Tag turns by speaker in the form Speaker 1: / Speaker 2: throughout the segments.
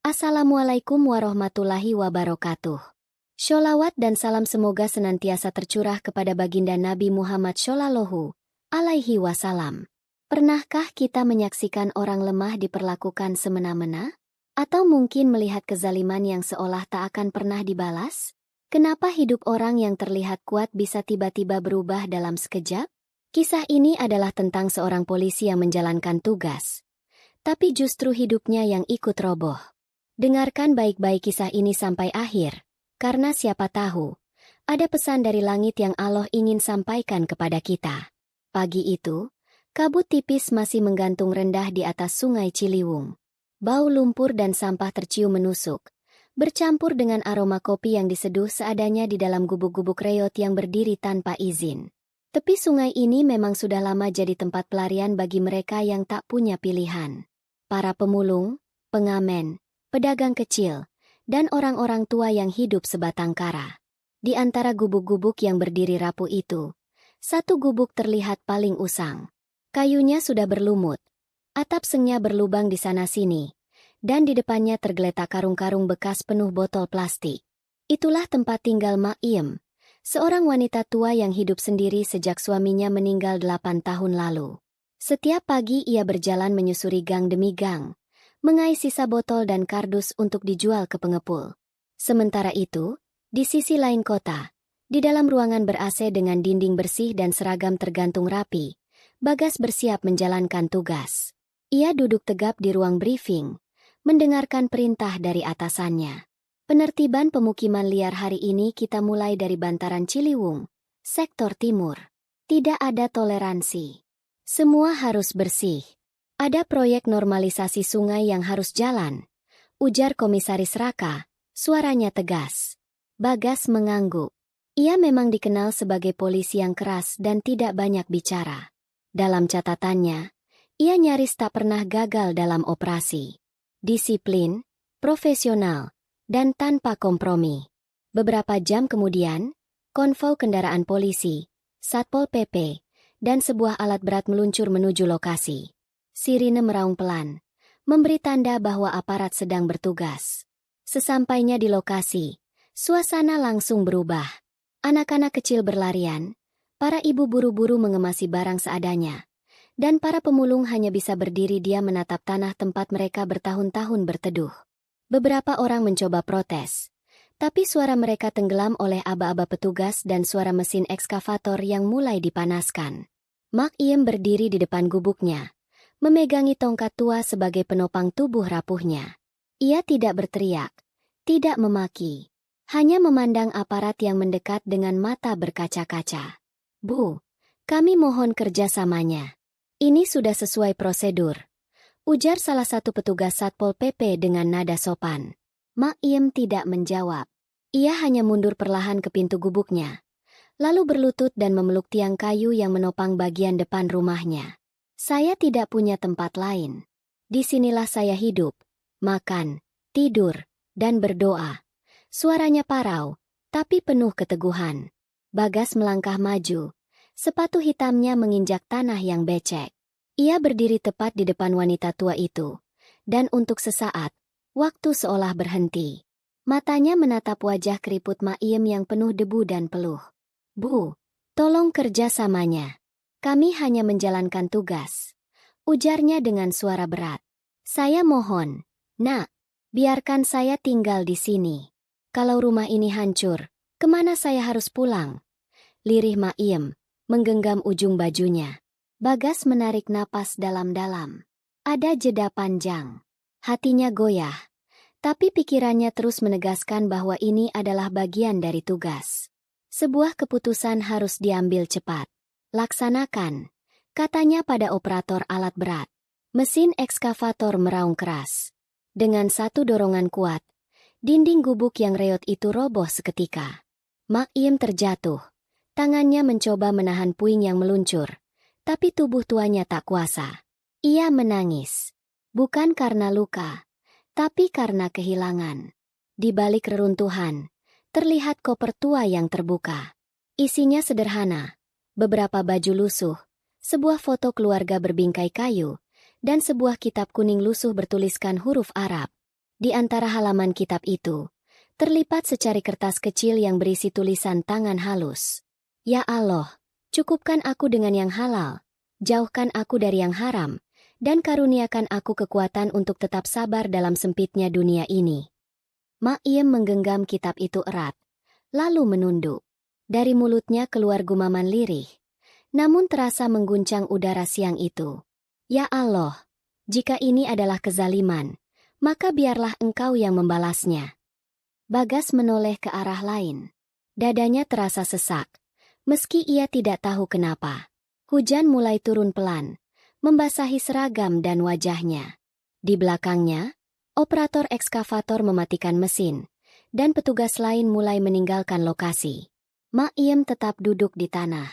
Speaker 1: Assalamualaikum warahmatullahi wabarakatuh. Sholawat dan salam semoga senantiasa tercurah kepada baginda Nabi Muhammad Shallallahu alaihi wasallam. Pernahkah kita menyaksikan orang lemah diperlakukan semena-mena? Atau mungkin melihat kezaliman yang seolah tak akan pernah dibalas? Kenapa hidup orang yang terlihat kuat bisa tiba-tiba berubah dalam sekejap? Kisah ini adalah tentang seorang polisi yang menjalankan tugas, tapi justru hidupnya yang ikut roboh. Dengarkan baik-baik kisah ini sampai akhir, karena siapa tahu, ada pesan dari langit yang Allah ingin sampaikan kepada kita. Pagi itu, kabut tipis masih menggantung rendah di atas sungai Ciliwung. Bau lumpur dan sampah tercium menusuk, bercampur dengan aroma kopi yang diseduh seadanya di dalam gubuk-gubuk reot yang berdiri tanpa izin. Tepi sungai ini memang sudah lama jadi tempat pelarian bagi mereka yang tak punya pilihan. Para pemulung, pengamen, pedagang kecil, dan orang-orang tua yang hidup sebatang kara. Di antara gubuk-gubuk yang berdiri rapuh itu, satu gubuk terlihat paling usang. Kayunya sudah berlumut, atap sengnya berlubang di sana-sini, dan di depannya tergeletak karung-karung bekas penuh botol plastik. Itulah tempat tinggal Mak Iem, seorang wanita tua yang hidup sendiri sejak suaminya meninggal 8 tahun lalu. Setiap pagi ia berjalan menyusuri gang demi gang, mengais sisa botol dan kardus untuk dijual ke pengepul. Sementara itu, di sisi lain kota, di dalam ruangan ber-AC dengan dinding bersih dan seragam tergantung rapi, Bagas bersiap menjalankan tugas. Ia duduk tegap di ruang briefing, mendengarkan perintah dari atasannya. Penertiban pemukiman liar hari ini kita mulai dari bantaran Ciliwung, sektor timur. Tidak ada toleransi. Semua harus bersih. Ada proyek normalisasi sungai yang harus jalan, ujar Komisaris Raka, suaranya tegas. Bagas mengangguk. Ia memang dikenal sebagai polisi yang keras dan tidak banyak bicara. Dalam catatannya, ia nyaris tak pernah gagal dalam operasi. Disiplin, profesional, dan tanpa kompromi. Beberapa jam kemudian, konvoi kendaraan polisi, Satpol PP, dan sebuah alat berat meluncur menuju lokasi. Sirine meraung pelan, memberi tanda bahwa aparat sedang bertugas. Sesampainya di lokasi, suasana langsung berubah. Anak-anak kecil berlarian, para ibu buru-buru mengemasi barang seadanya, dan para pemulung hanya bisa berdiri diam menatap tanah tempat mereka bertahun-tahun berteduh. Beberapa orang mencoba protes, tapi suara mereka tenggelam oleh aba-aba petugas dan suara mesin ekskavator yang mulai dipanaskan. Mak Iem berdiri di depan gubuknya, memegangi tongkat tua sebagai penopang tubuh rapuhnya. Ia tidak berteriak, tidak memaki, hanya memandang aparat yang mendekat dengan mata berkaca-kaca. "Bu, kami mohon kerjasamanya. Ini sudah sesuai prosedur," ujar salah satu petugas Satpol PP dengan nada sopan. Mak Iem tidak menjawab. Ia hanya mundur perlahan ke pintu gubuknya, lalu berlutut dan memeluk tiang kayu yang menopang bagian depan rumahnya. "Saya tidak punya tempat lain. Disinilah saya hidup, makan, tidur, dan berdoa." Suaranya parau, tapi penuh keteguhan. Bagas melangkah maju, sepatu hitamnya menginjak tanah yang becek. Ia berdiri tepat di depan wanita tua itu, dan untuk sesaat, waktu seolah berhenti. Matanya menatap wajah keriput Mak Iem yang penuh debu dan peluh. "Bu, tolong kerjasamanya. Kami hanya menjalankan tugas," ujarnya dengan suara berat. "Saya mohon, Nak, biarkan saya tinggal di sini. Kalau rumah ini hancur, kemana saya harus pulang?" Lirih Mak Iem menggenggam ujung bajunya. Bagas menarik napas dalam-dalam. Ada jeda panjang. Hatinya goyah, tapi pikirannya terus menegaskan bahwa ini adalah bagian dari tugas. Sebuah keputusan harus diambil cepat. "Laksanakan," katanya pada operator alat berat. Mesin ekskavator meraung keras. Dengan satu dorongan kuat, dinding gubuk yang reot itu roboh seketika. Mak Iem terjatuh. Tangannya mencoba menahan puing yang meluncur, tapi tubuh tuanya tak kuasa. Ia menangis. Bukan karena luka, tapi karena kehilangan. Di balik reruntuhan, terlihat koper tua yang terbuka. Isinya sederhana. Beberapa baju lusuh, sebuah foto keluarga berbingkai kayu, dan sebuah kitab kuning lusuh bertuliskan huruf Arab. Di antara halaman kitab itu, terlipat secari kertas kecil yang berisi tulisan tangan halus. Ya Allah, cukupkan aku dengan yang halal, jauhkan aku dari yang haram, dan karuniakan aku kekuatan untuk tetap sabar dalam sempitnya dunia ini. Mak Iem menggenggam kitab itu erat, lalu menunduk. Dari mulutnya keluar gumaman lirih, namun terasa mengguncang udara siang itu. Ya Allah, jika ini adalah kezaliman, maka biarlah Engkau yang membalasnya. Bagas menoleh ke arah lain. Dadanya terasa sesak, meski ia tidak tahu kenapa. Hujan mulai turun pelan, membasahi seragam dan wajahnya. Di belakangnya, operator ekskavator mematikan mesin, dan petugas lain mulai meninggalkan lokasi. Mak Iem tetap duduk di tanah.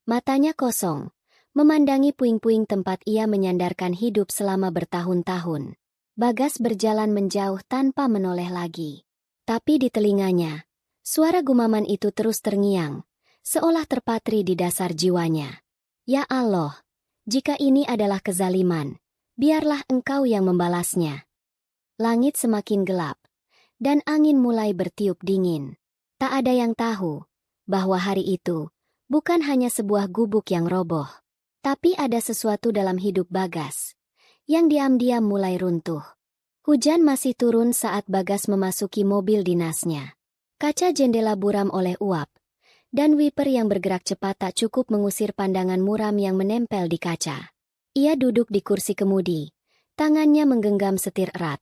Speaker 1: Matanya kosong, memandangi puing-puing tempat ia menyandarkan hidup selama bertahun-tahun. Bagas berjalan menjauh tanpa menoleh lagi. Tapi di telinganya, suara gumaman itu terus terngiang, seolah terpatri di dasar jiwanya. Ya Allah, jika ini adalah kezaliman, biarlah Engkau yang membalasnya. Langit semakin gelap, dan angin mulai bertiup dingin. Tak ada yang tahu bahwa hari itu bukan hanya sebuah gubuk yang roboh, tapi ada sesuatu dalam hidup Bagas yang diam-diam mulai runtuh. Hujan masih turun saat Bagas memasuki mobil dinasnya. Kaca jendela buram oleh uap, dan wiper yang bergerak cepat tak cukup mengusir pandangan muram yang menempel di kaca. Ia duduk di kursi kemudi, tangannya menggenggam setir erat,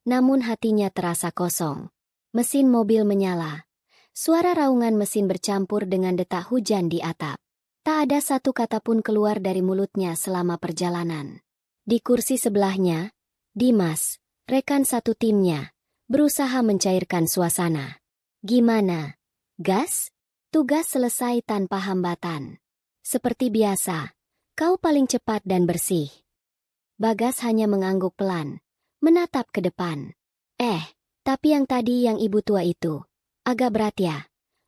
Speaker 1: namun hatinya terasa kosong. Mesin mobil menyala. Suara raungan mesin bercampur dengan detak hujan di atap. Tak ada satu kata pun keluar dari mulutnya selama perjalanan. Di kursi sebelahnya, Dimas, rekan satu timnya, berusaha mencairkan suasana. Gimana, Gas? Tugas selesai tanpa hambatan. Seperti biasa, kau paling cepat dan bersih. Bagas hanya mengangguk pelan, menatap ke depan. Tapi yang tadi yang ibu tua itu, agak berat ya.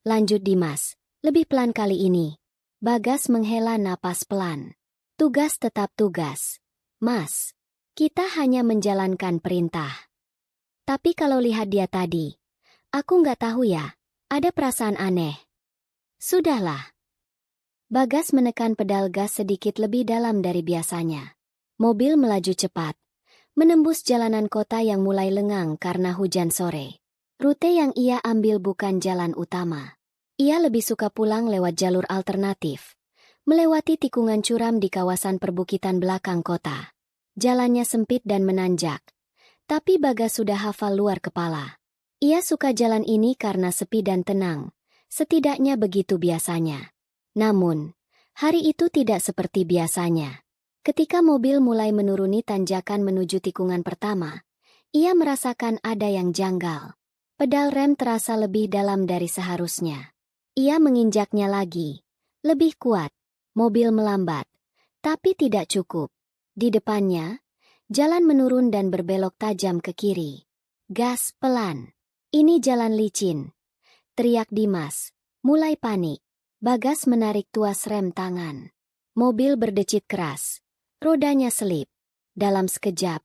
Speaker 1: Lanjut Dimas, lebih pelan kali ini. Bagas menghela napas pelan. Tugas tetap tugas. Mas, kita hanya menjalankan perintah. Tapi kalau lihat dia tadi, aku nggak tahu ya, ada perasaan aneh. Sudahlah. Bagas menekan pedal gas sedikit lebih dalam dari biasanya. Mobil melaju cepat, menembus jalanan kota yang mulai lengang karena hujan sore. Rute yang ia ambil bukan jalan utama. Ia lebih suka pulang lewat jalur alternatif, melewati tikungan curam di kawasan perbukitan belakang kota. Jalannya sempit dan menanjak, tapi Bagas sudah hafal luar kepala. Ia suka jalan ini karena sepi dan tenang, setidaknya begitu biasanya. Namun, hari itu tidak seperti biasanya. Ketika mobil mulai menuruni tanjakan menuju tikungan pertama, ia merasakan ada yang janggal. Pedal rem terasa lebih dalam dari seharusnya. Ia menginjaknya lagi, lebih kuat. Mobil melambat, tapi tidak cukup. Di depannya, jalan menurun dan berbelok tajam ke kiri. Gas pelan. Ini jalan licin. Teriak Dimas, mulai panik. Bagas menarik tuas rem tangan. Mobil berdecit keras. Rodanya selip. Dalam sekejap,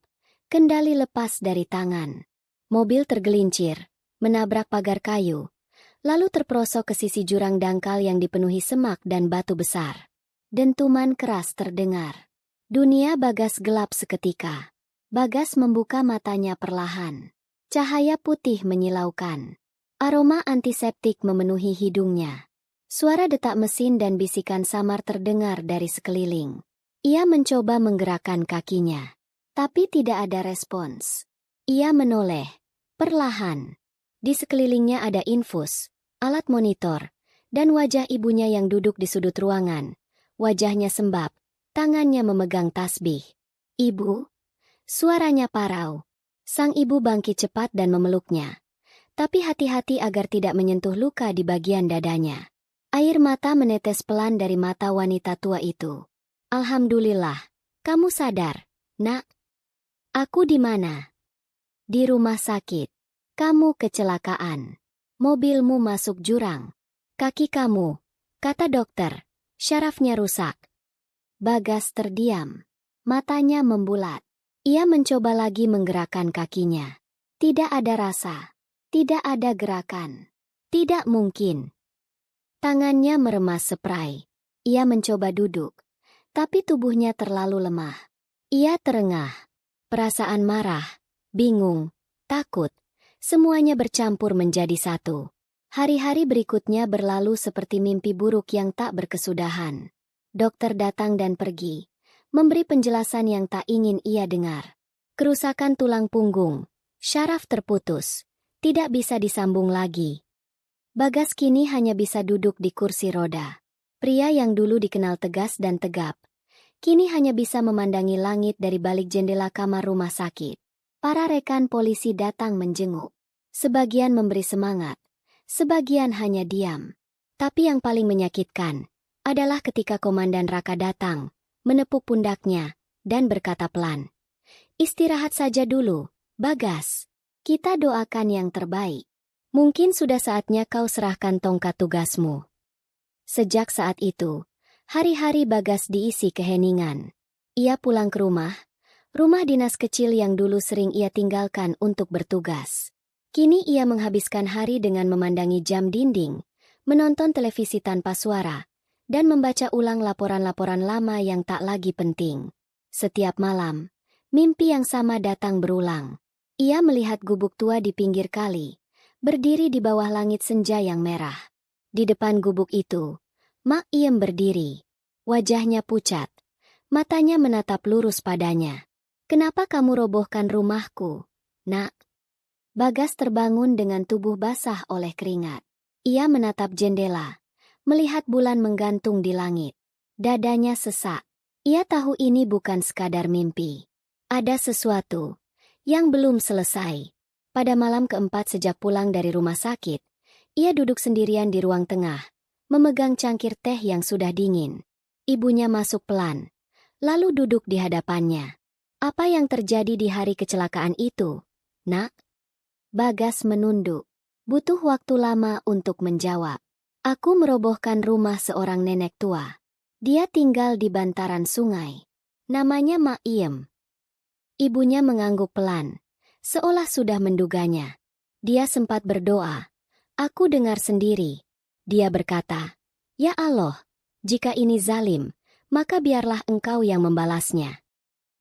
Speaker 1: kendali lepas dari tangan. Mobil tergelincir, menabrak pagar kayu, lalu terperosok ke sisi jurang dangkal yang dipenuhi semak dan batu besar. Dentuman keras terdengar. Dunia Bagas gelap seketika. Bagas membuka matanya perlahan. Cahaya putih menyilaukan. Aroma antiseptik memenuhi hidungnya. Suara detak mesin dan bisikan samar terdengar dari sekeliling. Ia mencoba menggerakkan kakinya, tapi tidak ada respons. Ia menoleh, perlahan. Di sekelilingnya ada infus, alat monitor, dan wajah ibunya yang duduk di sudut ruangan. Wajahnya sembab, tangannya memegang tasbih. Ibu? Suaranya parau. Sang ibu bangkit cepat dan memeluknya. Tapi hati-hati agar tidak menyentuh luka di bagian dadanya. Air mata menetes pelan dari mata wanita tua itu. Alhamdulillah, kamu sadar, Nak. Aku di mana? Di rumah sakit. Kamu kecelakaan. Mobilmu masuk jurang. Kaki kamu, kata dokter, syarafnya rusak. Bagas terdiam. Matanya membulat. Ia mencoba lagi menggerakkan kakinya. Tidak ada rasa. Tidak ada gerakan. Tidak mungkin. Tangannya meremas seprai. Ia mencoba duduk, tapi tubuhnya terlalu lemah. Ia terengah. Perasaan marah, bingung, takut, semuanya bercampur menjadi satu. Hari-hari berikutnya berlalu seperti mimpi buruk yang tak berkesudahan. Dokter datang dan pergi, memberi penjelasan yang tak ingin ia dengar. Kerusakan tulang punggung, syaraf terputus, tidak bisa disambung lagi. Bagas kini hanya bisa duduk di kursi roda. Pria yang dulu dikenal tegas dan tegap, kini hanya bisa memandangi langit dari balik jendela kamar rumah sakit. Para rekan polisi datang menjenguk. Sebagian memberi semangat, sebagian hanya diam. Tapi yang paling menyakitkan adalah ketika Komandan Raka datang, menepuk pundaknya, dan berkata pelan, "Istirahat saja dulu, Bagas. Kita doakan yang terbaik. Mungkin sudah saatnya kau serahkan tongkat tugasmu." Sejak saat itu, hari-hari Bagas diisi keheningan. Ia pulang ke rumah dinas kecil yang dulu sering ia tinggalkan untuk bertugas. Kini ia menghabiskan hari dengan memandangi jam dinding, menonton televisi tanpa suara, dan membaca ulang laporan-laporan lama yang tak lagi penting. Setiap malam, mimpi yang sama datang berulang. Ia melihat gubuk tua di pinggir kali, berdiri di bawah langit senja yang merah. Di depan gubuk itu, Mak Iem berdiri. Wajahnya pucat, matanya menatap lurus padanya. "Kenapa kamu robohkan rumahku, Nak?" Bagas terbangun dengan tubuh basah oleh keringat. Ia menatap jendela, melihat bulan menggantung di langit. Dadanya sesak. Ia tahu ini bukan sekadar mimpi. Ada sesuatu yang belum selesai. Pada malam keempat sejak pulang dari rumah sakit, ia duduk sendirian di ruang tengah, memegang cangkir teh yang sudah dingin. Ibunya masuk pelan, lalu duduk di hadapannya. "Apa yang terjadi di hari kecelakaan itu, Nak?" Bagas menunduk. Butuh waktu lama untuk menjawab. "Aku merobohkan rumah seorang nenek tua. Dia tinggal di bantaran sungai. Namanya Mak Iem." Ibunya mengangguk pelan, seolah sudah menduganya. Dia sempat berdoa. "Aku dengar sendiri." Dia berkata, "Ya Allah, jika ini zalim, maka biarlah Engkau yang membalasnya."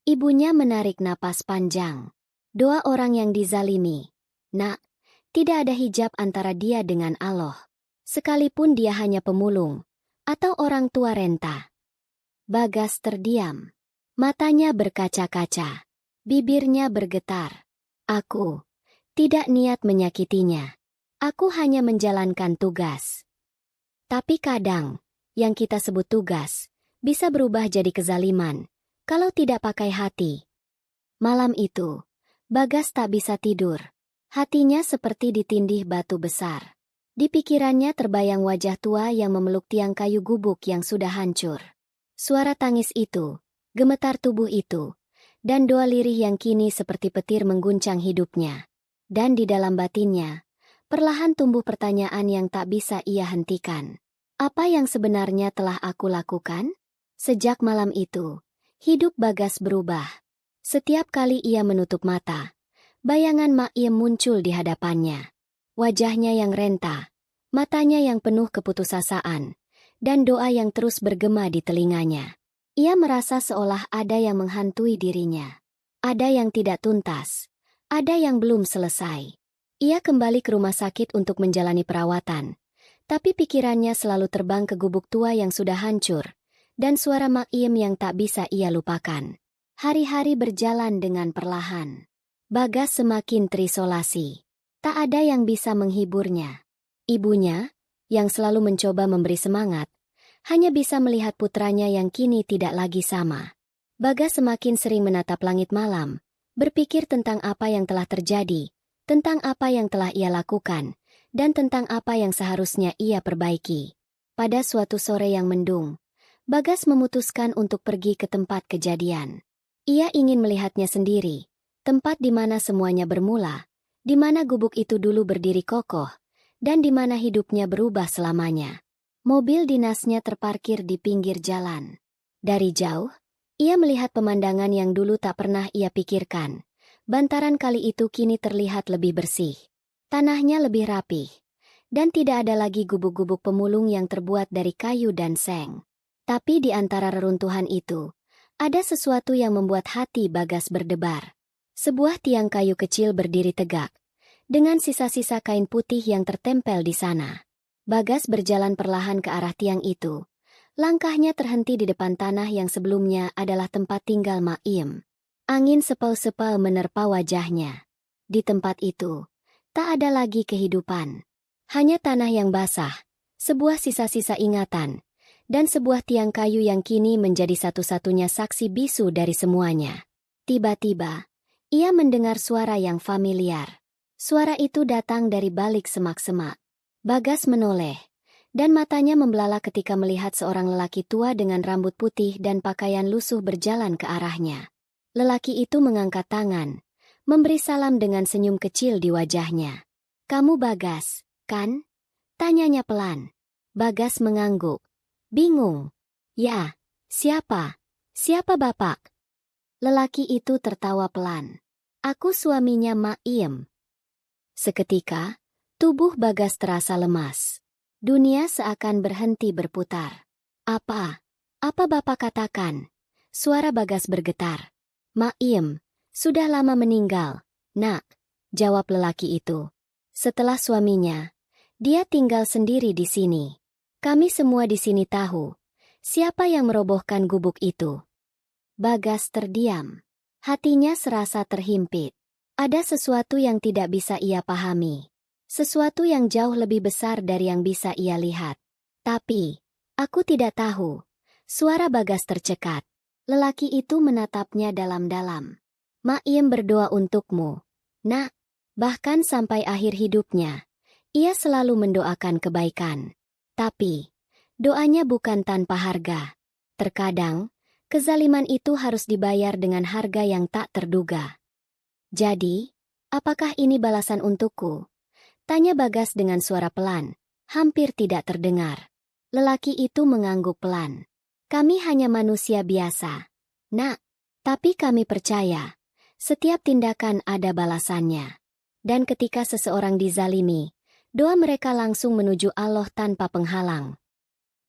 Speaker 1: Ibunya menarik napas panjang. Doa orang yang dizalimi. Nak, tidak ada hijab antara dia dengan Allah. Sekalipun dia hanya pemulung, atau orang tua renta. Bagas terdiam. Matanya berkaca-kaca. Bibirnya bergetar. "Aku tidak niat menyakitinya. Aku hanya menjalankan tugas." Tapi kadang, yang kita sebut tugas, bisa berubah jadi kezaliman, kalau tidak pakai hati. Malam itu, Bagas tak bisa tidur. Hatinya seperti ditindih batu besar. Di pikirannya terbayang wajah tua yang memeluk tiang kayu gubuk yang sudah hancur. Suara tangis itu, gemetar tubuh itu, dan doa lirih yang kini seperti petir mengguncang hidupnya. Dan di dalam batinnya, perlahan tumbuh pertanyaan yang tak bisa ia hentikan. Apa yang sebenarnya telah aku lakukan? Sejak malam itu, hidup Bagas berubah. Setiap kali ia menutup mata, bayangan Mak Iem muncul di hadapannya. Wajahnya yang renta, matanya yang penuh keputusasaan, dan doa yang terus bergema di telinganya. Ia merasa seolah ada yang menghantui dirinya. Ada yang tidak tuntas, ada yang belum selesai. Ia kembali ke rumah sakit untuk menjalani perawatan, tapi pikirannya selalu terbang ke gubuk tua yang sudah hancur, dan suara Mak Iem yang tak bisa ia lupakan. Hari-hari berjalan dengan perlahan. Bagas semakin terisolasi. Tak ada yang bisa menghiburnya. Ibunya, yang selalu mencoba memberi semangat, hanya bisa melihat putranya yang kini tidak lagi sama. Bagas semakin sering menatap langit malam, berpikir tentang apa yang telah terjadi, tentang apa yang telah ia lakukan, dan tentang apa yang seharusnya ia perbaiki. Pada suatu sore yang mendung, Bagas memutuskan untuk pergi ke tempat kejadian. Ia ingin melihatnya sendiri, tempat di mana semuanya bermula, di mana gubuk itu dulu berdiri kokoh, dan di mana hidupnya berubah selamanya. Mobil dinasnya terparkir di pinggir jalan. Dari jauh, ia melihat pemandangan yang dulu tak pernah ia pikirkan, Bantaran kali itu kini terlihat lebih bersih. Tanahnya lebih rapih. Dan tidak ada lagi gubuk-gubuk pemulung yang terbuat dari kayu dan seng. Tapi di antara reruntuhan itu, ada sesuatu yang membuat hati Bagas berdebar. Sebuah tiang kayu kecil berdiri tegak, dengan sisa-sisa kain putih yang tertempel di sana. Bagas berjalan perlahan ke arah tiang itu. Langkahnya terhenti di depan tanah yang sebelumnya adalah tempat tinggal Maim. Angin sepau-sepau menerpa wajahnya. Di tempat itu, tak ada lagi kehidupan. Hanya tanah yang basah, sebuah sisa-sisa ingatan, dan sebuah tiang kayu yang kini menjadi satu-satunya saksi bisu dari semuanya. Tiba-tiba, ia mendengar suara yang familiar. Suara itu datang dari balik semak-semak. Bagas menoleh, dan matanya membelalak ketika melihat seorang lelaki tua dengan rambut putih dan pakaian lusuh berjalan ke arahnya. Lelaki itu mengangkat tangan, memberi salam dengan senyum kecil di wajahnya. "Kamu Bagas, kan?" tanyanya pelan. Bagas mengangguk, bingung. "Ya, siapa? Siapa Bapak?" Lelaki itu tertawa pelan. "Aku suaminya Maim." Seketika, tubuh Bagas terasa lemas. Dunia seakan berhenti berputar. Apa Bapak katakan?" Suara Bagas bergetar. "Maim, sudah lama meninggal, Nak," jawab lelaki itu. "Setelah suaminya, dia tinggal sendiri di sini. Kami semua di sini tahu siapa yang merobohkan gubuk itu." Bagas terdiam. Hatinya serasa terhimpit. Ada sesuatu yang tidak bisa ia pahami. Sesuatu yang jauh lebih besar dari yang bisa ia lihat. "Tapi, aku tidak tahu." Suara Bagas tercekat. Lelaki itu menatapnya dalam-dalam. "Maim berdoa untukmu, Nak." Bahkan sampai akhir hidupnya, ia selalu mendoakan kebaikan. Tapi, doanya bukan tanpa harga. Terkadang, kezaliman itu harus dibayar dengan harga yang tak terduga. "Jadi, apakah ini balasan untukku?" tanya Bagas dengan suara pelan, hampir tidak terdengar. Lelaki itu mengangguk pelan. "Kami hanya manusia biasa, Nak. Tapi kami percaya, setiap tindakan ada balasannya. Dan ketika seseorang dizalimi, doa mereka langsung menuju Allah tanpa penghalang."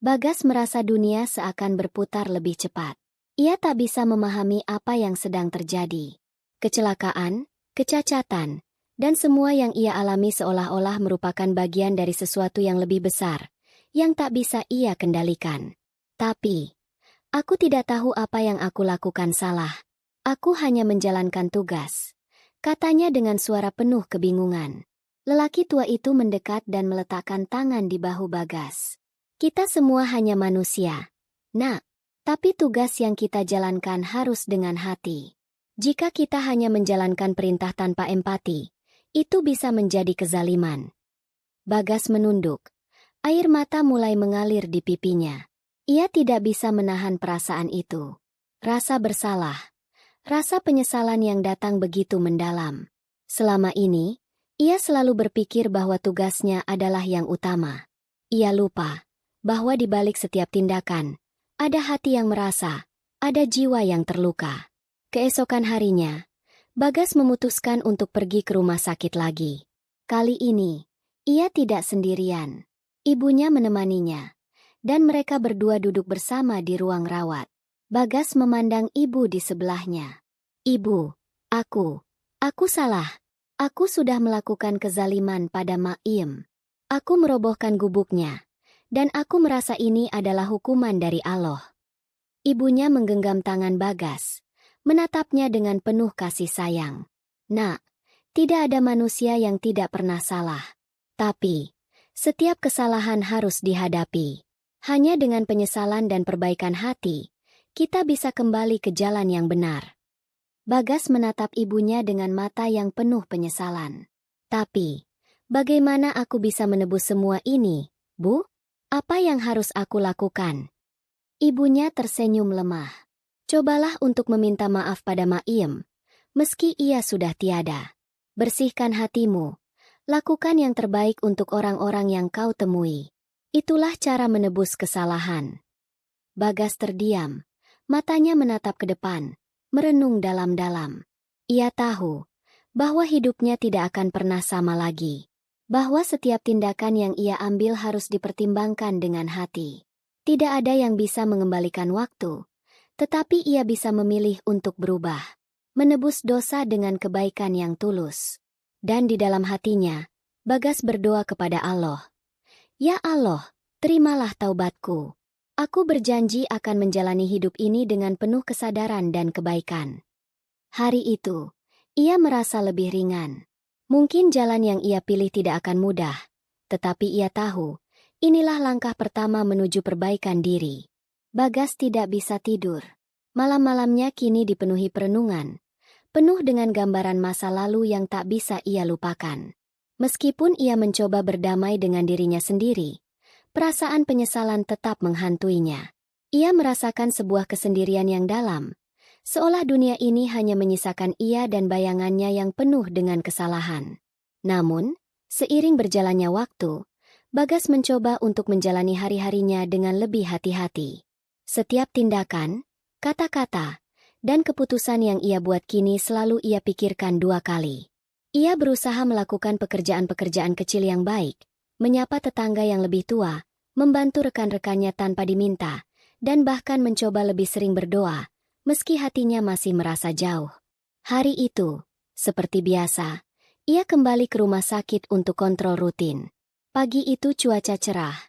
Speaker 1: Bagas merasa dunia seakan berputar lebih cepat. Ia tak bisa memahami apa yang sedang terjadi. Kecelakaan, kecacatan, dan semua yang ia alami seolah-olah merupakan bagian dari sesuatu yang lebih besar, yang tak bisa ia kendalikan. "Tapi, aku tidak tahu apa yang aku lakukan salah. Aku hanya menjalankan tugas," katanya dengan suara penuh kebingungan. Lelaki tua itu mendekat dan meletakkan tangan di bahu Bagas. "Kita semua hanya manusia, Nak. Tapi tugas yang kita jalankan harus dengan hati. Jika kita hanya menjalankan perintah tanpa empati, itu bisa menjadi kezaliman." Bagas menunduk. Air mata mulai mengalir di pipinya. Ia tidak bisa menahan perasaan itu. Rasa bersalah. Rasa penyesalan yang datang begitu mendalam. Selama ini, ia selalu berpikir bahwa tugasnya adalah yang utama. Ia lupa bahwa di balik setiap tindakan, ada hati yang merasa, ada jiwa yang terluka. Keesokan harinya, Bagas memutuskan untuk pergi ke rumah sakit lagi. Kali ini, ia tidak sendirian. Ibunya menemaninya, dan mereka berdua duduk bersama di ruang rawat. Bagas memandang ibu di sebelahnya. "Ibu, aku salah. Aku sudah melakukan kezaliman pada Maim. Aku merobohkan gubuknya, dan aku merasa ini adalah hukuman dari Allah." Ibunya menggenggam tangan Bagas, menatapnya dengan penuh kasih sayang. "Nak, tidak ada manusia yang tidak pernah salah. Tapi, setiap kesalahan harus dihadapi. Hanya dengan penyesalan dan perbaikan hati, kita bisa kembali ke jalan yang benar." Bagas menatap ibunya dengan mata yang penuh penyesalan. "Tapi, bagaimana aku bisa menebus semua ini, Bu? Apa yang harus aku lakukan?" Ibunya tersenyum lemah. "Cobalah untuk meminta maaf pada Maim, meski ia sudah tiada. Bersihkan hatimu. Lakukan yang terbaik untuk orang-orang yang kau temui. Itulah cara menebus kesalahan." Bagas terdiam. Matanya menatap ke depan, merenung dalam-dalam. Ia tahu, bahwa hidupnya tidak akan pernah sama lagi, bahwa setiap tindakan yang ia ambil harus dipertimbangkan dengan hati. Tidak ada yang bisa mengembalikan waktu, tetapi ia bisa memilih untuk berubah, menebus dosa dengan kebaikan yang tulus. Dan di dalam hatinya, Bagas berdoa kepada Allah, "Ya Allah, terimalah taubatku. Aku berjanji akan menjalani hidup ini dengan penuh kesadaran dan kebaikan." Hari itu, ia merasa lebih ringan. Mungkin jalan yang ia pilih tidak akan mudah, tetapi ia tahu, inilah langkah pertama menuju perbaikan diri. Bagas tidak bisa tidur. Malam-malamnya kini dipenuhi perenungan, penuh dengan gambaran masa lalu yang tak bisa ia lupakan. Meskipun ia mencoba berdamai dengan dirinya sendiri, perasaan penyesalan tetap menghantuinya. Ia merasakan sebuah kesendirian yang dalam, seolah dunia ini hanya menyisakan ia dan bayangannya yang penuh dengan kesalahan. Namun, seiring berjalannya waktu, Bagas mencoba untuk menjalani hari-harinya dengan lebih hati-hati. Setiap tindakan, kata-kata, dan keputusan yang ia buat kini selalu ia pikirkan 2 kali. Ia berusaha melakukan pekerjaan-pekerjaan kecil yang baik, menyapa tetangga yang lebih tua, membantu rekan-rekannya tanpa diminta, dan bahkan mencoba lebih sering berdoa, meski hatinya masih merasa jauh. Hari itu, seperti biasa, ia kembali ke rumah sakit untuk kontrol rutin. Pagi itu cuaca cerah,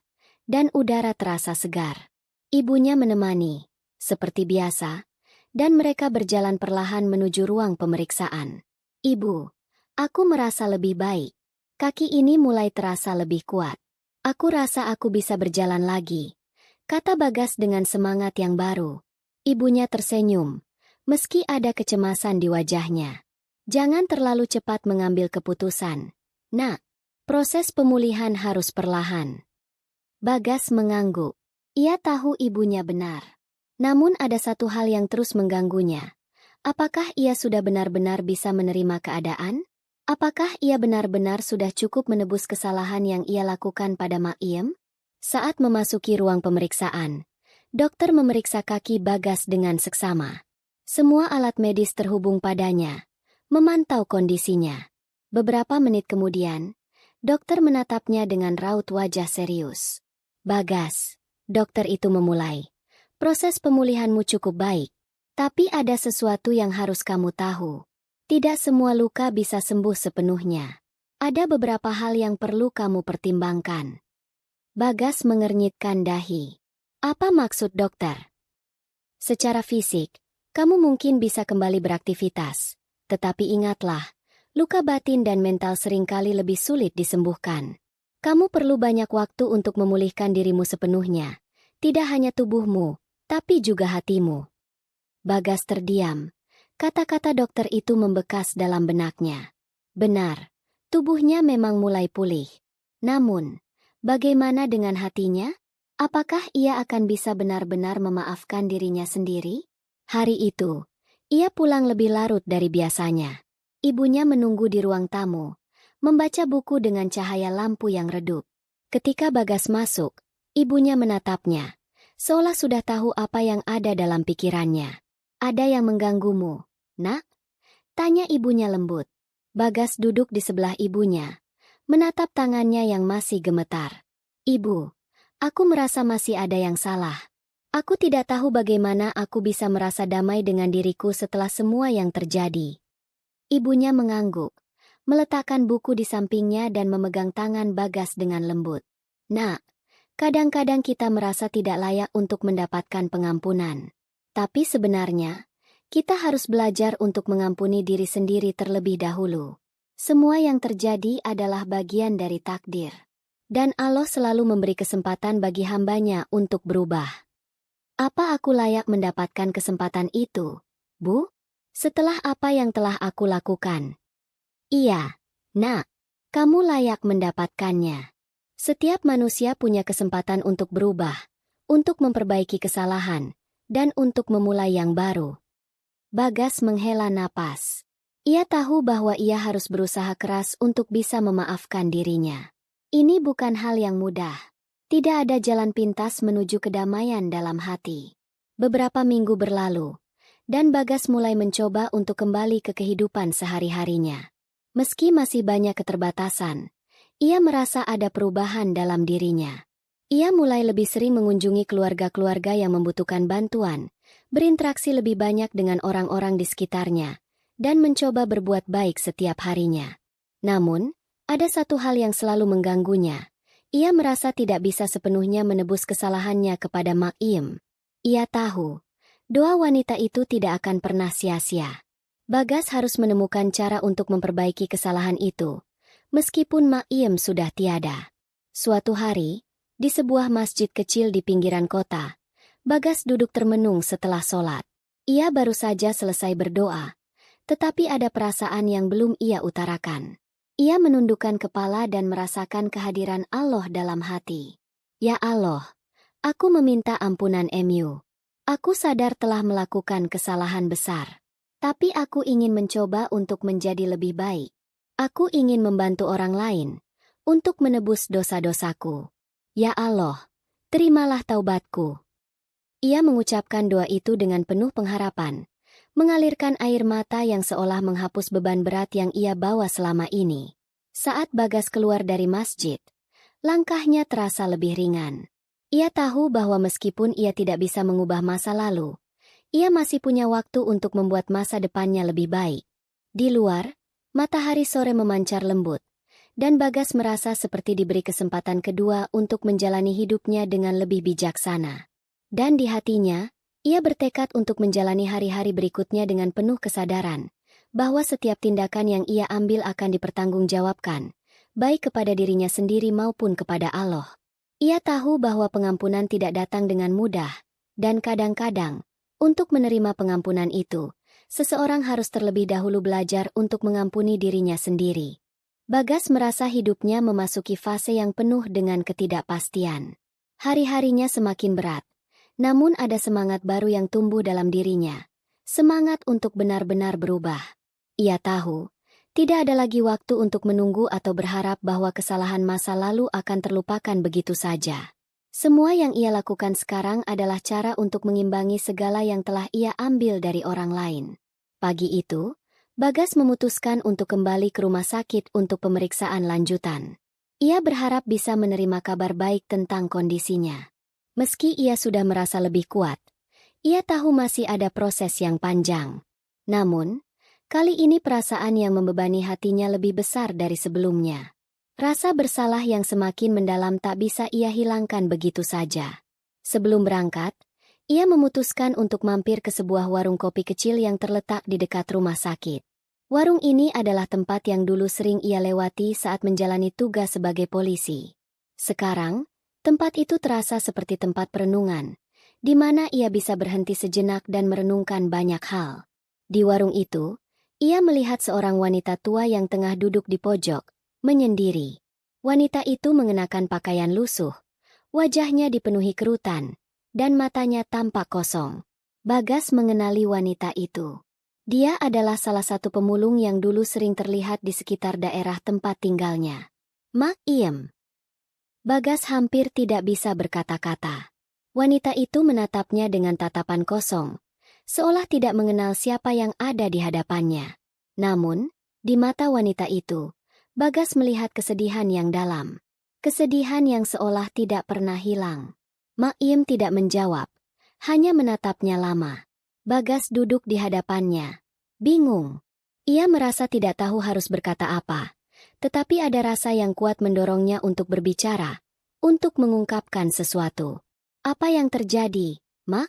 Speaker 1: dan udara terasa segar. Ibunya menemani, seperti biasa, dan mereka berjalan perlahan menuju ruang pemeriksaan. "Ibu, aku merasa lebih baik. Kaki ini mulai terasa lebih kuat. Aku rasa aku bisa berjalan lagi," kata Bagas dengan semangat yang baru. Ibunya tersenyum, meski ada kecemasan di wajahnya. "Jangan terlalu cepat mengambil keputusan, Nak. Proses pemulihan harus perlahan." Bagas mengangguk. Ia tahu ibunya benar. Namun ada satu hal yang terus mengganggunya. Apakah ia sudah benar-benar bisa menerima keadaan? Apakah ia benar-benar sudah cukup menebus kesalahan yang ia lakukan pada Maiem? Saat memasuki ruang pemeriksaan, dokter memeriksa kaki Bagas dengan seksama. Semua alat medis terhubung padanya, memantau kondisinya. Beberapa menit kemudian, dokter menatapnya dengan raut wajah serius. "Bagas," dokter itu memulai, "proses pemulihanmu cukup baik. Tapi ada sesuatu yang harus kamu tahu. Tidak semua luka bisa sembuh sepenuhnya. Ada beberapa hal yang perlu kamu pertimbangkan." Bagas mengernyitkan dahi. "Apa maksud dokter?" "Secara fisik, kamu mungkin bisa kembali beraktivitas. Tetapi ingatlah, luka batin dan mental seringkali lebih sulit disembuhkan. Kamu perlu banyak waktu untuk memulihkan dirimu sepenuhnya. Tidak hanya tubuhmu, tapi juga hatimu." Bagas terdiam. Kata-kata dokter itu membekas dalam benaknya. Benar, tubuhnya memang mulai pulih. Namun, bagaimana dengan hatinya? Apakah ia akan bisa benar-benar memaafkan dirinya sendiri? Hari itu, ia pulang lebih larut dari biasanya. Ibunya menunggu di ruang tamu, membaca buku dengan cahaya lampu yang redup. Ketika Bagas masuk, ibunya menatapnya, seolah sudah tahu apa yang ada dalam pikirannya. "Ada yang mengganggumu, Nak?" tanya ibunya lembut. Bagas duduk di sebelah ibunya, menatap tangannya yang masih gemetar. "Ibu, aku merasa masih ada yang salah. Aku tidak tahu bagaimana aku bisa merasa damai dengan diriku setelah semua yang terjadi." Ibunya mengangguk, meletakkan buku di sampingnya dan memegang tangan Bagas dengan lembut. "Nak, kadang-kadang kita merasa tidak layak untuk mendapatkan pengampunan. Tapi sebenarnya, kita harus belajar untuk mengampuni diri sendiri terlebih dahulu. Semua yang terjadi adalah bagian dari takdir. Dan Allah selalu memberi kesempatan bagi hambanya untuk berubah. Apa aku layak mendapatkan kesempatan itu, Bu? Setelah apa yang telah aku lakukan?" "Iya, Nak, kamu layak mendapatkannya. Setiap manusia punya kesempatan untuk berubah, untuk memperbaiki kesalahan, dan untuk memulai yang baru." Bagas menghela napas. Ia tahu bahwa ia harus berusaha keras untuk bisa memaafkan dirinya. Ini bukan hal yang mudah. Tidak ada jalan pintas menuju kedamaian dalam hati. Beberapa minggu berlalu, dan Bagas mulai mencoba untuk kembali ke kehidupan sehari-harinya. Meski masih banyak keterbatasan, ia merasa ada perubahan dalam dirinya. Ia mulai lebih sering mengunjungi keluarga-keluarga yang membutuhkan bantuan, berinteraksi lebih banyak dengan orang-orang di sekitarnya, dan mencoba berbuat baik setiap harinya. Namun, ada satu hal yang selalu mengganggunya. Ia merasa tidak bisa sepenuhnya menebus kesalahannya kepada Mak Iem. Ia tahu, doa wanita itu tidak akan pernah sia-sia. Bagas harus menemukan cara untuk memperbaiki kesalahan itu, meskipun Mak Iem sudah tiada. Suatu hari, di sebuah masjid kecil di pinggiran kota, Bagas duduk termenung setelah sholat. Ia baru saja selesai berdoa, tetapi ada perasaan yang belum ia utarakan. Ia menundukkan kepala dan merasakan kehadiran Allah dalam hati. Ya Allah, aku meminta ampunan Mu. Aku sadar telah melakukan kesalahan besar. Tapi aku ingin mencoba untuk menjadi lebih baik. Aku ingin membantu orang lain untuk menebus dosa-dosaku. Ya Allah, terimalah taubatku. Ia mengucapkan doa itu dengan penuh pengharapan, mengalirkan air mata yang seolah menghapus beban berat yang ia bawa selama ini. Saat Bagas keluar dari masjid, langkahnya terasa lebih ringan. Ia tahu bahwa meskipun ia tidak bisa mengubah masa lalu, ia masih punya waktu untuk membuat masa depannya lebih baik. Di luar, matahari sore memancar lembut, dan Bagas merasa seperti diberi kesempatan kedua untuk menjalani hidupnya dengan lebih bijaksana. Dan di hatinya, ia bertekad untuk menjalani hari-hari berikutnya dengan penuh kesadaran bahwa setiap tindakan yang ia ambil akan dipertanggungjawabkan, baik kepada dirinya sendiri maupun kepada Allah. Ia tahu bahwa pengampunan tidak datang dengan mudah, dan kadang-kadang, untuk menerima pengampunan itu, seseorang harus terlebih dahulu belajar untuk mengampuni dirinya sendiri. Bagas merasa hidupnya memasuki fase yang penuh dengan ketidakpastian. Hari-harinya semakin berat. Namun ada semangat baru yang tumbuh dalam dirinya. Semangat untuk benar-benar berubah. Ia tahu, tidak ada lagi waktu untuk menunggu atau berharap bahwa kesalahan masa lalu akan terlupakan begitu saja. Semua yang ia lakukan sekarang adalah cara untuk mengimbangi segala yang telah ia ambil dari orang lain. Pagi itu, Bagas memutuskan untuk kembali ke rumah sakit untuk pemeriksaan lanjutan. Ia berharap bisa menerima kabar baik tentang kondisinya. Meski ia sudah merasa lebih kuat, ia tahu masih ada proses yang panjang. Namun, kali ini perasaan yang membebani hatinya lebih besar dari sebelumnya. Rasa bersalah yang semakin mendalam tak bisa ia hilangkan begitu saja. Sebelum berangkat, ia memutuskan untuk mampir ke sebuah warung kopi kecil yang terletak di dekat rumah sakit. Warung ini adalah tempat yang dulu sering ia lewati saat menjalani tugas sebagai polisi. Sekarang, tempat itu terasa seperti tempat perenungan, di mana ia bisa berhenti sejenak dan merenungkan banyak hal. Di warung itu, ia melihat seorang wanita tua yang tengah duduk di pojok, menyendiri. Wanita itu mengenakan pakaian lusuh, wajahnya dipenuhi kerutan, dan matanya tampak kosong. Bagas mengenali wanita itu. Dia adalah salah satu pemulung yang dulu sering terlihat di sekitar daerah tempat tinggalnya. Mak Iem. Bagas hampir tidak bisa berkata-kata. Wanita itu menatapnya dengan tatapan kosong, seolah tidak mengenal siapa yang ada di hadapannya. Namun, di mata wanita itu, Bagas melihat kesedihan yang dalam. Kesedihan yang seolah tidak pernah hilang. Mak Iem tidak menjawab, hanya menatapnya lama. Bagas duduk di hadapannya, bingung. Ia merasa tidak tahu harus berkata apa. Tetapi ada rasa yang kuat mendorongnya untuk berbicara, untuk mengungkapkan sesuatu. Apa yang terjadi, Mak?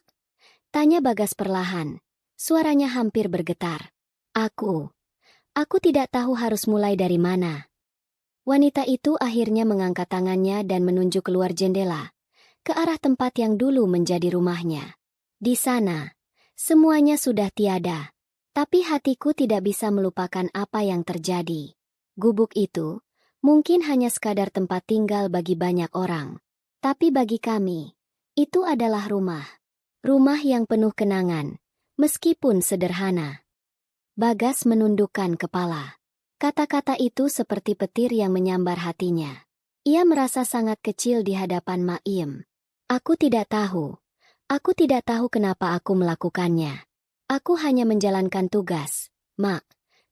Speaker 1: Tanya Bagas perlahan. Suaranya hampir bergetar. Aku tidak tahu harus mulai dari mana. Wanita itu akhirnya mengangkat tangannya dan menunjuk keluar jendela, ke arah tempat yang dulu menjadi rumahnya. Di sana, semuanya sudah tiada. Tapi hatiku tidak bisa melupakan apa yang terjadi. Gubuk itu mungkin hanya sekadar tempat tinggal bagi banyak orang. Tapi bagi kami, itu adalah rumah. Rumah yang penuh kenangan, meskipun sederhana. Bagas menundukkan kepala. Kata-kata itu seperti petir yang menyambar hatinya. Ia merasa sangat kecil di hadapan Mak Iem. Aku tidak tahu kenapa aku melakukannya. Aku hanya menjalankan tugas, Mak,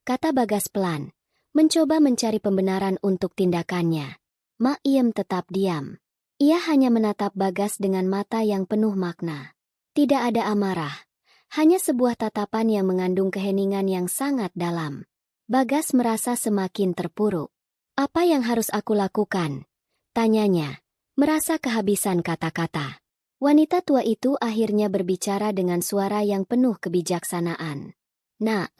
Speaker 1: kata Bagas pelan, mencoba mencari pembenaran untuk tindakannya. Mak Iem tetap diam. Ia hanya menatap Bagas dengan mata yang penuh makna. Tidak ada amarah, hanya sebuah tatapan yang mengandung keheningan yang sangat dalam. Bagas merasa semakin terpuruk. Apa yang harus aku lakukan? Tanyanya, merasa kehabisan kata-kata. Wanita tua itu akhirnya berbicara dengan suara yang penuh kebijaksanaan. Nak,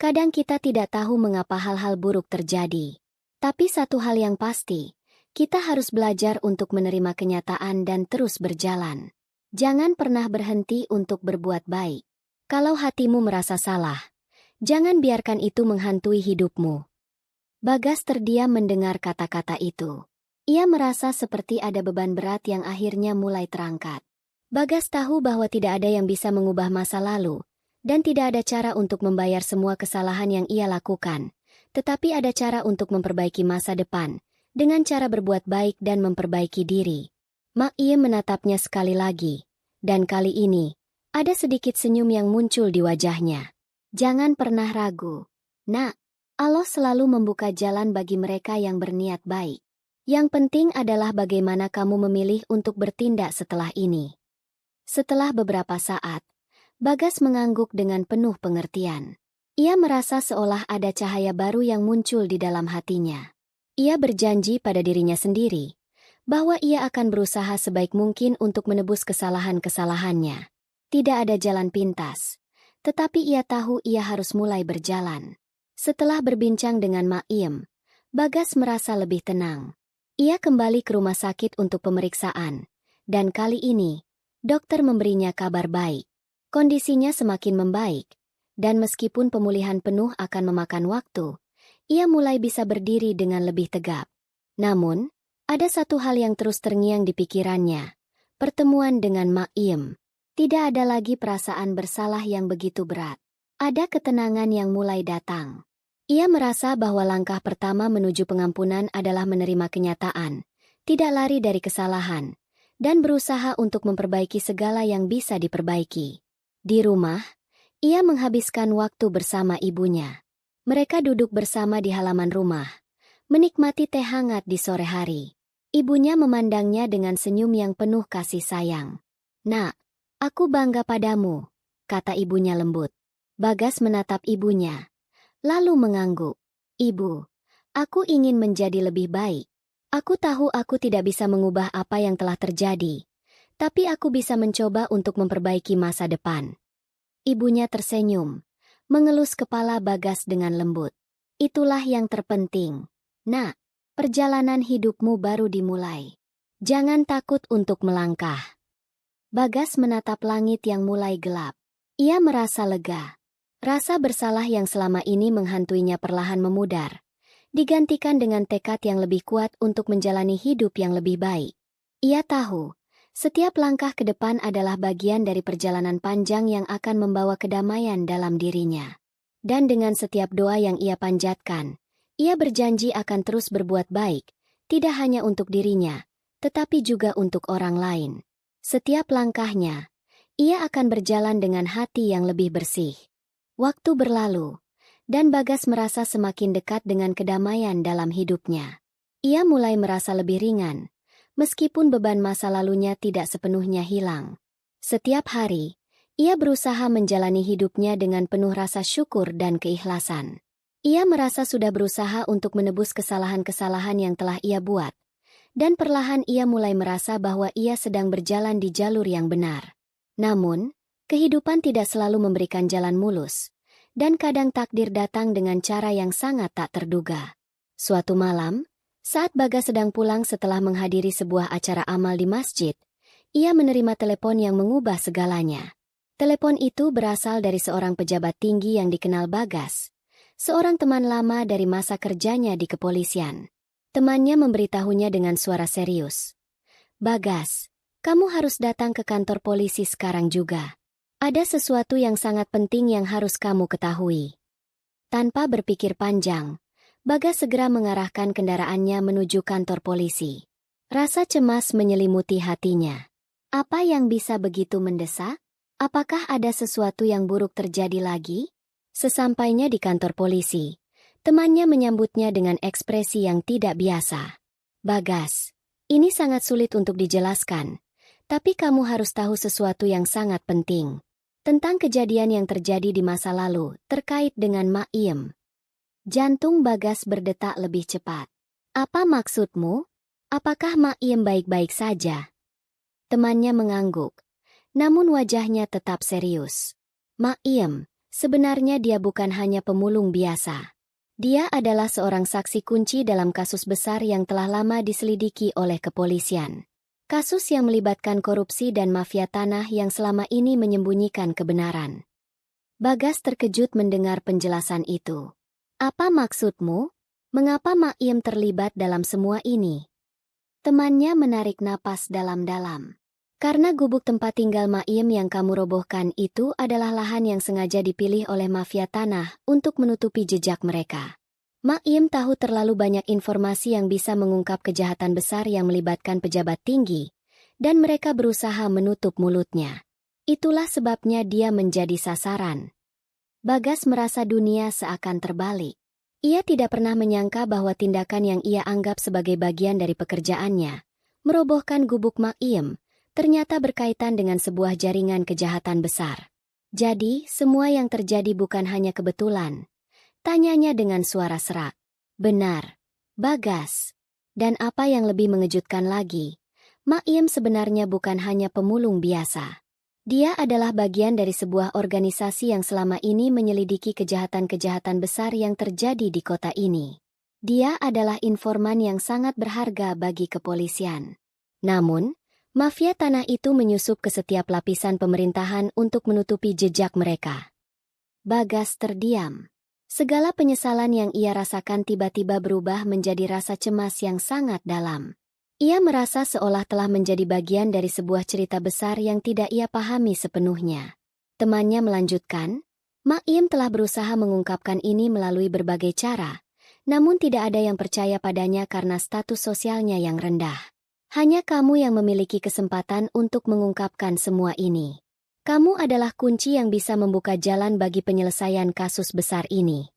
Speaker 1: kadang kita tidak tahu mengapa hal-hal buruk terjadi. Tapi satu hal yang pasti, kita harus belajar untuk menerima kenyataan dan terus berjalan. Jangan pernah berhenti untuk berbuat baik. Kalau hatimu merasa salah, jangan biarkan itu menghantui hidupmu. Bagas terdiam mendengar kata-kata itu. Ia merasa seperti ada beban berat yang akhirnya mulai terangkat. Bagas tahu bahwa tidak ada yang bisa mengubah masa lalu, dan tidak ada cara untuk membayar semua kesalahan yang ia lakukan. Tetapi ada cara untuk memperbaiki masa depan, dengan cara berbuat baik dan memperbaiki diri. Mak Iem menatapnya sekali lagi, dan kali ini, ada sedikit senyum yang muncul di wajahnya. Jangan pernah ragu. Nak, Allah selalu membuka jalan bagi mereka yang berniat baik. Yang penting adalah bagaimana kamu memilih untuk bertindak setelah ini. Setelah beberapa saat, Bagas mengangguk dengan penuh pengertian. Ia merasa seolah ada cahaya baru yang muncul di dalam hatinya. Ia berjanji pada dirinya sendiri bahwa ia akan berusaha sebaik mungkin untuk menebus kesalahan-kesalahannya. Tidak ada jalan pintas, tetapi ia tahu ia harus mulai berjalan. Setelah berbincang dengan Mak Iem, Bagas merasa lebih tenang. Ia kembali ke rumah sakit untuk pemeriksaan, dan kali ini, dokter memberinya kabar baik. Kondisinya semakin membaik, dan meskipun pemulihan penuh akan memakan waktu, ia mulai bisa berdiri dengan lebih tegap. Namun, ada satu hal yang terus terngiang di pikirannya. Pertemuan dengan Mak Iem. Tidak ada lagi perasaan bersalah yang begitu berat. Ada ketenangan yang mulai datang. Ia merasa bahwa langkah pertama menuju pengampunan adalah menerima kenyataan, tidak lari dari kesalahan, dan berusaha untuk memperbaiki segala yang bisa diperbaiki. Di rumah, ia menghabiskan waktu bersama ibunya. Mereka duduk bersama di halaman rumah, menikmati teh hangat di sore hari. Ibunya memandangnya dengan senyum yang penuh kasih sayang. Nak, aku bangga padamu, kata ibunya lembut. Bagas menatap ibunya, lalu mengangguk. Ibu, aku ingin menjadi lebih baik. Aku tahu aku tidak bisa mengubah apa yang telah terjadi, tapi aku bisa mencoba untuk memperbaiki masa depan. Ibunya tersenyum, mengelus kepala Bagas dengan lembut. Itulah yang terpenting. Nak, perjalanan hidupmu baru dimulai. Jangan takut untuk melangkah. Bagas menatap langit yang mulai gelap. Ia merasa lega. Rasa bersalah yang selama ini menghantuinya perlahan memudar, digantikan dengan tekad yang lebih kuat untuk menjalani hidup yang lebih baik. Ia tahu, setiap langkah ke depan adalah bagian dari perjalanan panjang yang akan membawa kedamaian dalam dirinya. Dan dengan setiap doa yang ia panjatkan, ia berjanji akan terus berbuat baik, tidak hanya untuk dirinya, tetapi juga untuk orang lain. Setiap langkahnya, ia akan berjalan dengan hati yang lebih bersih. Waktu berlalu, dan Bagas merasa semakin dekat dengan kedamaian dalam hidupnya. Ia mulai merasa lebih ringan, meskipun beban masa lalunya tidak sepenuhnya hilang. Setiap hari, ia berusaha menjalani hidupnya dengan penuh rasa syukur dan keikhlasan. Ia merasa sudah berusaha untuk menebus kesalahan-kesalahan yang telah ia buat, dan perlahan ia mulai merasa bahwa ia sedang berjalan di jalur yang benar. Namun, kehidupan tidak selalu memberikan jalan mulus, dan kadang takdir datang dengan cara yang sangat tak terduga. Suatu malam, saat Bagas sedang pulang setelah menghadiri sebuah acara amal di masjid, ia menerima telepon yang mengubah segalanya. Telepon itu berasal dari seorang pejabat tinggi yang dikenal Bagas, seorang teman lama dari masa kerjanya di kepolisian. Temannya memberitahunya dengan suara serius. Bagas, kamu harus datang ke kantor polisi sekarang juga. Ada sesuatu yang sangat penting yang harus kamu ketahui. Tanpa berpikir panjang, Bagas segera mengarahkan kendaraannya menuju kantor polisi. Rasa cemas menyelimuti hatinya. Apa yang bisa begitu mendesak? Apakah ada sesuatu yang buruk terjadi lagi? Sesampainya di kantor polisi, Temannya menyambutnya dengan ekspresi yang tidak biasa. Bagas, ini sangat sulit untuk dijelaskan, tapi kamu harus tahu sesuatu yang sangat penting. Tentang kejadian yang terjadi di masa lalu, terkait dengan Mak Iem. Jantung Bagas berdetak lebih cepat. Apa maksudmu? Apakah Mak Iem baik-baik saja? Temannya mengangguk, namun wajahnya tetap serius. Mak Iem, sebenarnya dia bukan hanya pemulung biasa. Dia adalah seorang saksi kunci dalam kasus besar yang telah lama diselidiki oleh kepolisian. Kasus yang melibatkan korupsi dan mafia tanah yang selama ini menyembunyikan kebenaran. Bagas terkejut mendengar penjelasan itu. Apa maksudmu? Mengapa Mak Iem terlibat dalam semua ini? Temannya menarik napas dalam-dalam. Karena gubuk tempat tinggal Mak Iem yang kamu robohkan itu adalah lahan yang sengaja dipilih oleh mafia tanah untuk menutupi jejak mereka. Mak Iem tahu terlalu banyak informasi yang bisa mengungkap kejahatan besar yang melibatkan pejabat tinggi, dan mereka berusaha menutup mulutnya. Itulah sebabnya dia menjadi sasaran. Bagas merasa dunia seakan terbalik. Ia tidak pernah menyangka bahwa tindakan yang ia anggap sebagai bagian dari pekerjaannya, merobohkan gubuk Mak Iem, ternyata berkaitan dengan sebuah jaringan kejahatan besar. Jadi, semua yang terjadi bukan hanya kebetulan. Tanyanya dengan suara serak. Benar, Bagas. Dan apa yang lebih mengejutkan lagi, Mak Iem sebenarnya bukan hanya pemulung biasa. Dia adalah bagian dari sebuah organisasi yang selama ini menyelidiki kejahatan-kejahatan besar yang terjadi di kota ini. Dia adalah informan yang sangat berharga bagi kepolisian. Namun, mafia tanah itu menyusup ke setiap lapisan pemerintahan untuk menutupi jejak mereka. Bagas terdiam. Segala penyesalan yang ia rasakan tiba-tiba berubah menjadi rasa cemas yang sangat dalam. Ia merasa seolah telah menjadi bagian dari sebuah cerita besar yang tidak ia pahami sepenuhnya. Temannya melanjutkan, Mak Iem telah berusaha mengungkapkan ini melalui berbagai cara, namun tidak ada yang percaya padanya karena status sosialnya yang rendah. Hanya kamu yang memiliki kesempatan untuk mengungkapkan semua ini. Kamu adalah kunci yang bisa membuka jalan bagi penyelesaian kasus besar ini.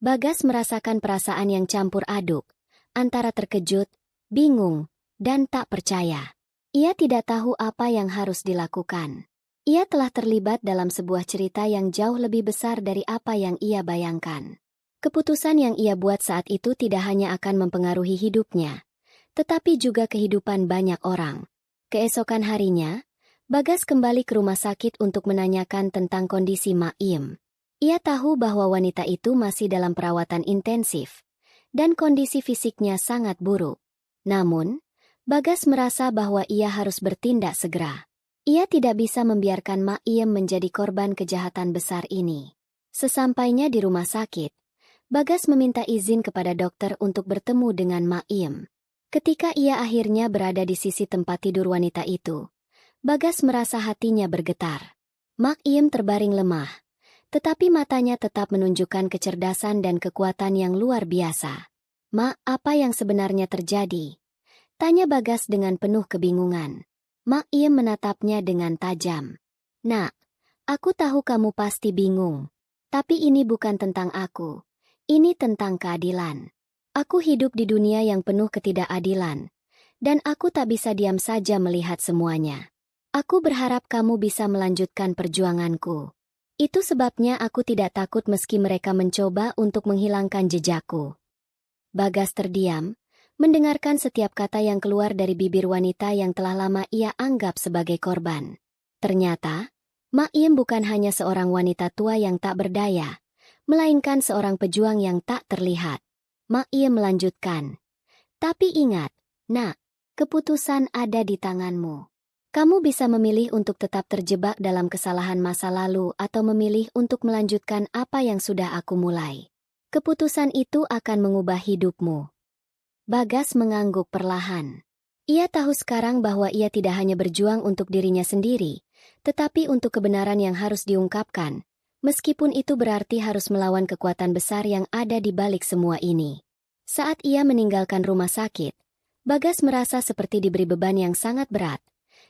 Speaker 1: Bagas merasakan perasaan yang campur aduk, antara terkejut, bingung, dan tak percaya. Ia tidak tahu apa yang harus dilakukan. Ia telah terlibat dalam sebuah cerita yang jauh lebih besar dari apa yang ia bayangkan. Keputusan yang ia buat saat itu tidak hanya akan mempengaruhi hidupnya, tetapi juga kehidupan banyak orang. Keesokan harinya, Bagas kembali ke rumah sakit untuk menanyakan tentang kondisi Mak Iem. Ia tahu bahwa wanita itu masih dalam perawatan intensif, dan kondisi fisiknya sangat buruk. Namun, Bagas merasa bahwa ia harus bertindak segera. Ia tidak bisa membiarkan Mak Iem menjadi korban kejahatan besar ini. Sesampainya di rumah sakit, Bagas meminta izin kepada dokter untuk bertemu dengan Mak Iem. Ketika ia akhirnya berada di sisi tempat tidur wanita itu, Bagas merasa hatinya bergetar. Mak Iem terbaring lemah, tetapi matanya tetap menunjukkan kecerdasan dan kekuatan yang luar biasa. Mak, apa yang sebenarnya terjadi? Tanya Bagas dengan penuh kebingungan. Mak Iem menatapnya dengan tajam. Nak, aku tahu kamu pasti bingung. Tapi ini bukan tentang aku. Ini tentang keadilan. Aku hidup di dunia yang penuh ketidakadilan. Dan aku tak bisa diam saja melihat semuanya. Aku berharap kamu bisa melanjutkan perjuanganku. Itu sebabnya aku tidak takut meski mereka mencoba untuk menghilangkan jejakku. Bagas terdiam, mendengarkan setiap kata yang keluar dari bibir wanita yang telah lama ia anggap sebagai korban. Ternyata, Mak Iem bukan hanya seorang wanita tua yang tak berdaya, melainkan seorang pejuang yang tak terlihat. Mak Iem melanjutkan. Tapi ingat, nak, keputusan ada di tanganmu. Kamu bisa memilih untuk tetap terjebak dalam kesalahan masa lalu atau memilih untuk melanjutkan apa yang sudah aku mulai. Keputusan itu akan mengubah hidupmu. Bagas mengangguk perlahan. Ia tahu sekarang bahwa ia tidak hanya berjuang untuk dirinya sendiri, tetapi untuk kebenaran yang harus diungkapkan, meskipun itu berarti harus melawan kekuatan besar yang ada di balik semua ini. Saat ia meninggalkan rumah sakit, Bagas merasa seperti diberi beban yang sangat berat,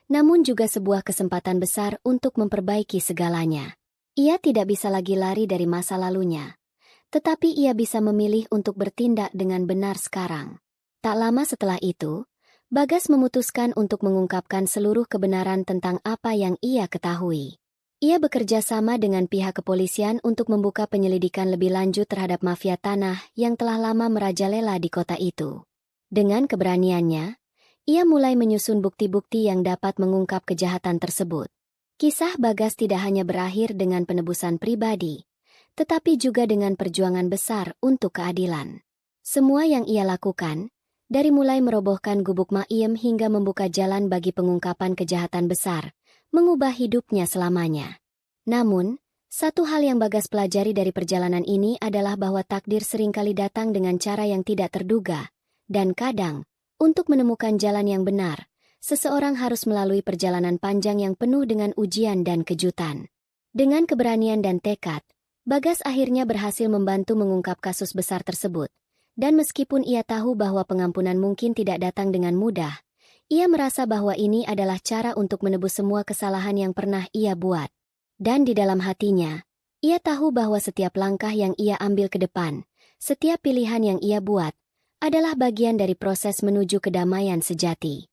Speaker 1: namun juga sebuah kesempatan besar untuk memperbaiki segalanya. Ia tidak bisa lagi lari dari masa lalunya, Tetapi ia bisa memilih untuk bertindak dengan benar sekarang. Tak lama setelah itu, Bagas memutuskan untuk mengungkapkan seluruh kebenaran tentang apa yang ia ketahui. Ia bekerja sama dengan pihak kepolisian untuk membuka penyelidikan lebih lanjut terhadap mafia tanah yang telah lama merajalela di kota itu. Dengan keberaniannya, ia mulai menyusun bukti-bukti yang dapat mengungkap kejahatan tersebut. Kisah Bagas tidak hanya berakhir dengan penebusan pribadi, tetapi juga dengan perjuangan besar untuk keadilan. Semua yang ia lakukan, dari mulai merobohkan gubuk Maiem hingga membuka jalan bagi pengungkapan kejahatan besar, mengubah hidupnya selamanya. Namun, satu hal yang Bagas pelajari dari perjalanan ini adalah bahwa takdir seringkali datang dengan cara yang tidak terduga, dan kadang, untuk menemukan jalan yang benar, seseorang harus melalui perjalanan panjang yang penuh dengan ujian dan kejutan. Dengan keberanian dan tekad, Bagas akhirnya berhasil membantu mengungkap kasus besar tersebut. Dan meskipun ia tahu bahwa pengampunan mungkin tidak datang dengan mudah, ia merasa bahwa ini adalah cara untuk menebus semua kesalahan yang pernah ia buat. Dan di dalam hatinya, ia tahu bahwa setiap langkah yang ia ambil ke depan, setiap pilihan yang ia buat, adalah bagian dari proses menuju kedamaian sejati.